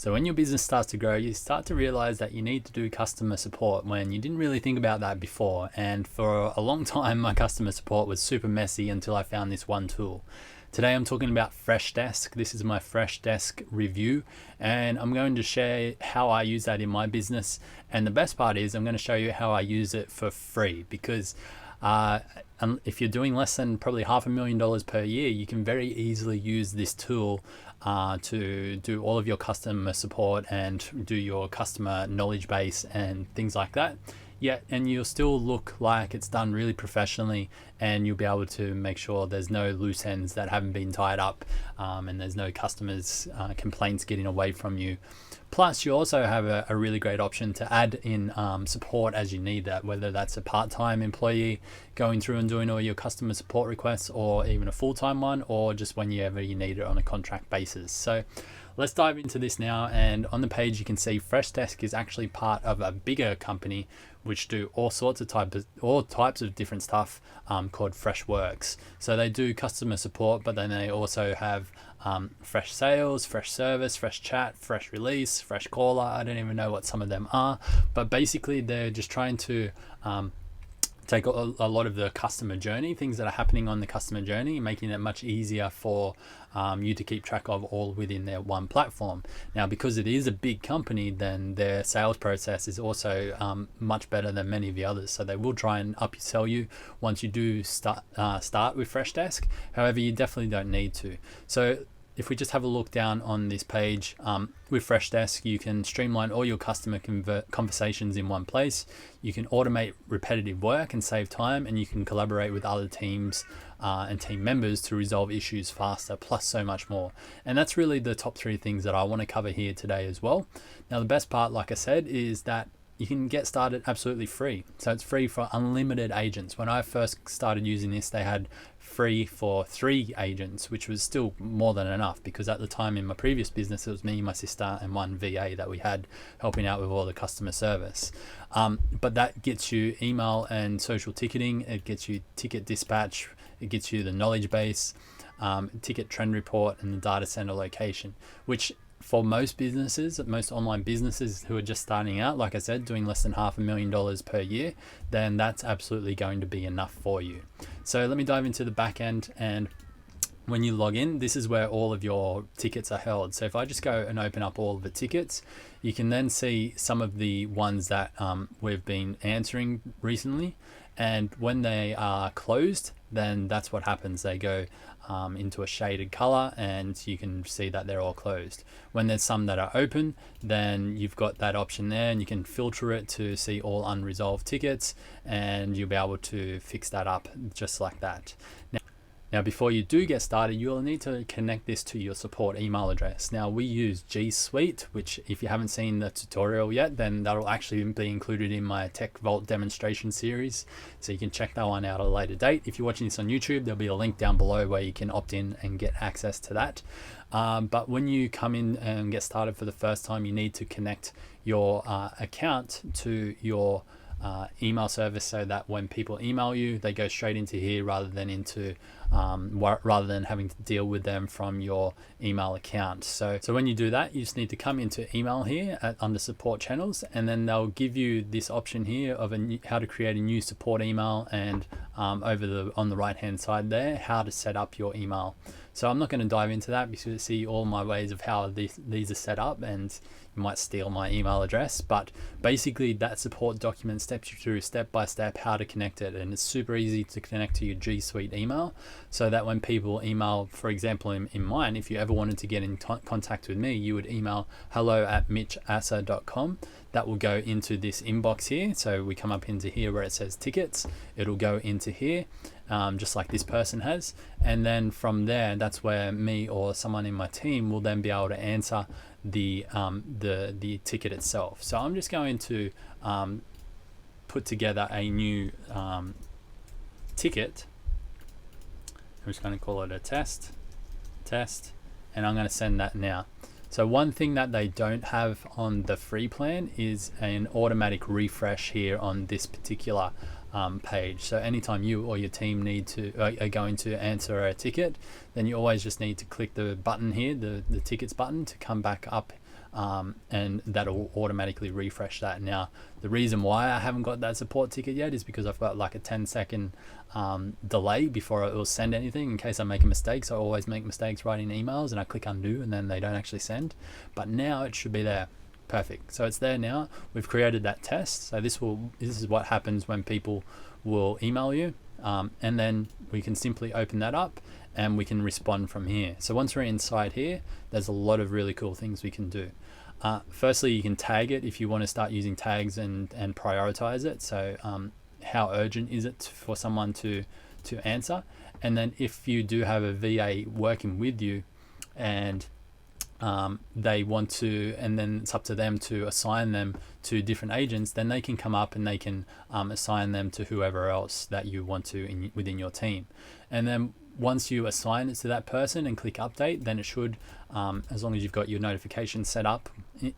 So when your business starts to grow, you start to realize that you need to do customer support when you didn't really think about that before. And for a long time, my customer support was super messy until I found this one tool. Today I'm talking about Freshdesk. This is my Freshdesk review, and I'm going to share how I use that in my business. And the best part is I'm going to show you how I use it for free, because if you're doing less than probably $500,000 per year, you can very easily use this tool to do all of your customer support and do your customer knowledge base and things like that. Yeah, and you'll still look like it's done really professionally, and you'll be able to make sure there's no loose ends that haven't been tied up, and there's no customers' complaints getting away from you. Plus, you also have a really great option to add in support as you need that, whether that's a part-time employee going through and doing all your customer support requests, or even a full-time one, or just whenever you need it on a contract basis. So let's dive into this now. And on the page you can see Freshdesk is actually part of a bigger company which do all types of different stuff called Freshworks. So they do customer support, but then they also have fresh sales, fresh service, fresh chat, fresh release, fresh caller. I don't even know what some of them are, but basically they're just trying to take a lot of the customer journey, things that are happening on the customer journey, making it much easier for you to keep track of all within their one platform. Now, because it is a big company, then their sales process is also much better than many of the others. So they will try and upsell you once you do start with Freshdesk. However, you definitely don't need to. So if we just have a look down on this page, with Freshdesk, you can streamline all your customer conversations in one place. You can automate repetitive work and save time, and you can collaborate with other teams and team members to resolve issues faster, plus so much more. And that's really the top 3 things that I want to cover here today as well. Now, the best part, like I said, is that you can get started absolutely free. So it's free for unlimited agents. When I first started using this, they had free for 3 agents, which was still more than enough, because at the time in my previous business, it was me, my sister, and one VA that we had helping out with all the customer service. But that gets you email and social ticketing. It gets you ticket dispatch. It gets you the knowledge base, ticket trend report, and the data center location, which for most businesses, most online businesses who are just starting out, like I said, doing less than $500,000 per year, then that's absolutely going to be enough for you. So let me dive into the back end, and when you log in, this is where all of your tickets are held. So if I just go and open up all of the tickets, you can then see some of the ones that we've been answering recently. And when they are closed, then that's what happens. They go into a shaded color, and you can see that they're all closed. When there's some that are open, then you've got that option there, and you can filter it to see all unresolved tickets, and you'll be able to fix that up just like that. Now, before you do get started, you'll need to connect this to your support email address. Now, we use G Suite, which if you haven't seen the tutorial yet, then that'll actually be included in my Tech Vault demonstration series. So you can check that one out at a later date. If you're watching this on YouTube, there'll be a link down below where you can opt in and get access to that. But when you come in and get started for the first time, you need to connect your account to your email service, so that when people email you, they go straight into here rather than having to deal with them from your email account. So when you do that, you just need to come into email here under support channels, and then they'll give you this option here of how to create a new support email, and on the right hand side there, how to set up your email. So I'm not going to dive into that, because you see all my ways of how these are set up, and you might steal my email address. But basically that support document steps you through step by step how to connect it, and it's super easy to connect to your G Suite email, so that when people email, for example in mine, if you ever wanted to get in contact with me, you would email hello@mitchasser.com. That will go into this inbox here. So we come up into here where it says tickets, it'll go into here, just like this person has, and then from there, that's where me or someone in my team will then be able to answer the ticket itself. So I'm just going to put together a new ticket. I'm just going to call it a test, and I'm going to send that now. So one thing that they don't have on the free plan is an automatic refresh here on this particular page. So anytime you or your team are going to answer a ticket, then you always just need to click the button here, the tickets button, to come back up and that'll automatically refresh that. Now, the reason why I haven't got that support ticket yet is because I've got like a 10-second delay before it will send anything in case I make a mistake. So I always make mistakes writing emails and I click undo and then they don't actually send. But now it should be there. Perfect. So it's there now. We've created that test. So this is what happens when people will email you, and then we can simply open that up and we can respond from here. So once we're inside here, there's a lot of really cool things we can do. Firstly, you can tag it if you want to start using tags and prioritize it. So how urgent is it for someone to answer? And then if you do have a VA working with you and they want to, and then it's up to them to assign them to different agents, then they can come up and they can assign them to whoever else that you want to within your team. And then once you assign it to that person and click update, then it should, as long as you've got your notifications set up,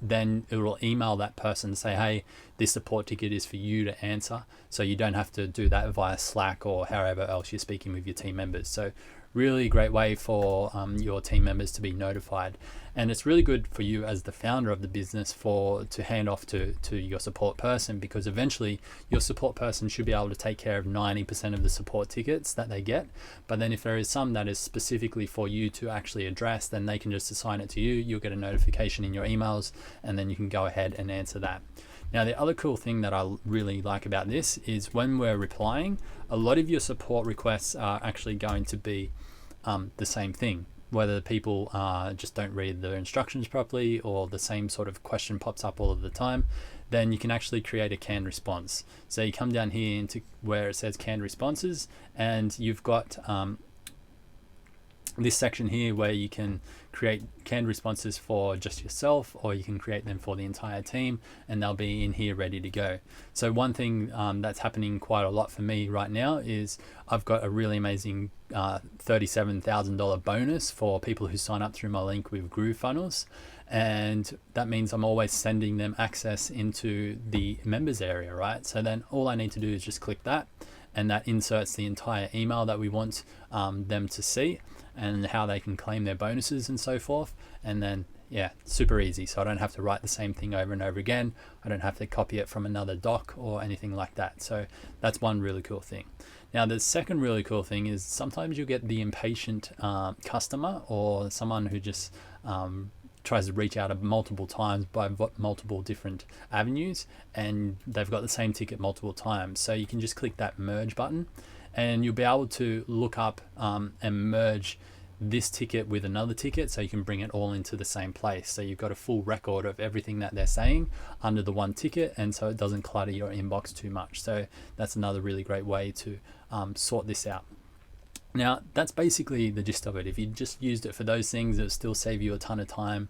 then it will email that person to say, hey, this support ticket is for you to answer. So you don't have to do that via Slack or however else you're speaking with your team members. So really great way for your team members to be notified. And it's really good for you as the founder of the business to hand off to your support person, because eventually your support person should be able to take care of 90% of the support tickets that they get. But then if there is some that is specifically for you to actually address, then they can just assign it to you. You'll get a notification in your emails and then you can go ahead and answer that. Now, the other cool thing that I really like about this is when we're replying, a lot of your support requests are actually going to be the same thing, whether people just don't read the instructions properly or the same sort of question pops up all of the time. Then you can actually create a canned response. So you come down here into where it says canned responses, and you've got this section here where you can create canned responses for just yourself, or you can create them for the entire team, and they'll be in here ready to go. So one thing that's happening quite a lot for me right now is I've got a really amazing $37,000 bonus for people who sign up through my link with GrooveFunnels, and that means I'm always sending them access into the members area, right? So then all I need to do is just click that, and that inserts the entire email that we want them to see, and how they can claim their bonuses and so forth. And then, yeah, super easy. So I don't have to write the same thing over and over again. I don't have to copy it from another doc or anything like that. So that's one really cool thing. Now, the second really cool thing is sometimes you get the impatient customer, or someone who just tries to reach out multiple times by multiple different avenues, and they've got the same ticket multiple times. So you can just click that merge button, and you'll be able to look up and merge this ticket with another ticket, so you can bring it all into the same place. So you've got a full record of everything that they're saying under the one ticket, and so it doesn't clutter your inbox too much. So that's another really great way to sort this out. Now, that's basically the gist of it. If you just used it for those things, it'll still save you a ton of time.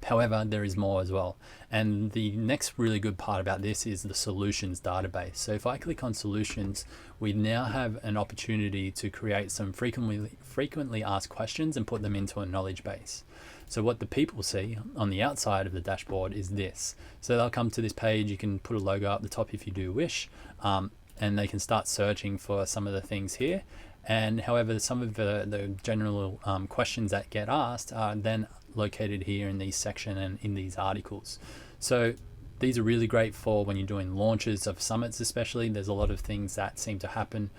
However, there is more as well. And the next really good part about this is the solutions database. So if I click on solutions, we now have an opportunity to create some frequently asked questions and put them into a knowledge base. So what the people see on the outside of the dashboard is this. So they'll come to this page. You can put a logo up the top if you do wish, and they can start searching for some of the things here. And however, some of the general questions that get asked are then located here in these section and in these articles. So these are really great for when you're doing launches of summits, especially. There's a lot of things that seem to happen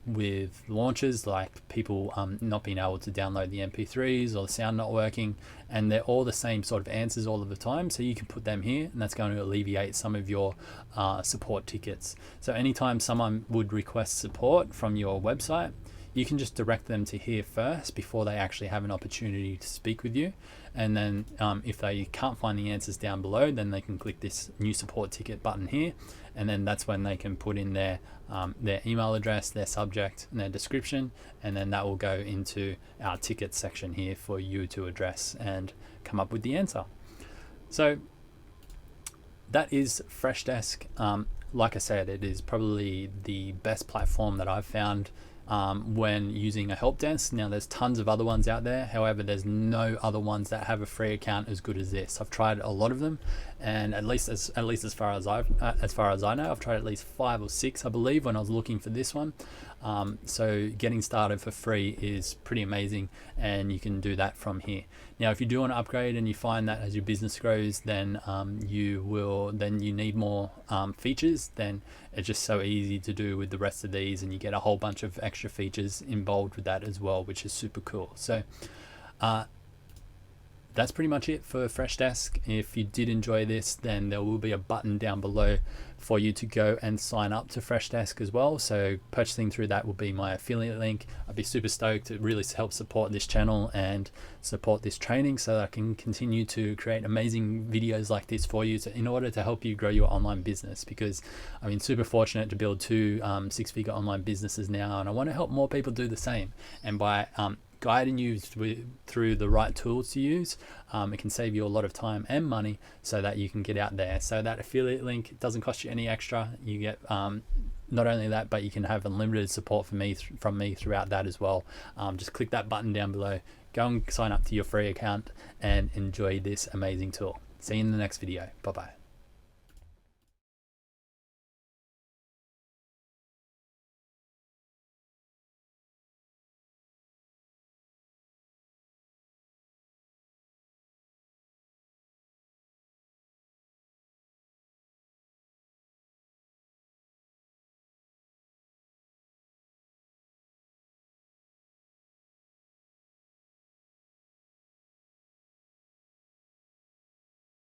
with launches, like people not being able to download the MP3s or the sound not working, and they're all the same sort of answers all of the time. So you can put them here, and that's going to alleviate some of your support tickets. So anytime someone would request support from your website, you can just direct them to here first before they actually have an opportunity to speak with you. And then if they can't find the answers down below, then they can click this new support ticket button here, and then that's when they can put in their email address, their subject, and their description, and then that will go into our ticket section here for you to address and come up with the answer. So that is Freshdesk. Like I said, it is probably the best platform that I've found when using a help desk. Now, there's tons of other ones out there. However, there's no other ones that have a free account as good as this. I've tried a lot of them, and at least as far as I know, I've tried at least 5 or 6, I believe, when I was looking for this one. So getting started for free is pretty amazing, and you can do that from here. Now, if you do want to upgrade and you find that as your business grows, then you need more features, then it's just so easy to do with the rest of these, and you get a whole bunch of extra features involved with that as well, which is super cool. So that's pretty much it for Freshdesk. If you did enjoy this, then there will be a button down below for you to go and sign up to Freshdesk as well. So purchasing through that will be my affiliate link. I'd be super stoked. It really helps support this channel and support this training so that I can continue to create amazing videos like this for you in order to help you grow your online business, because I've been super fortunate to build 2 six-figure online businesses now, and I want to help more people do the same. And by guiding you through the right tools to use, it can save you a lot of time and money so that you can get out there. So that affiliate link doesn't cost you any extra. You get not only that, but you can have unlimited support from me throughout that as well. Just click that button down below, go and sign up to your free account and enjoy this amazing tool. See you in the next video. Bye bye.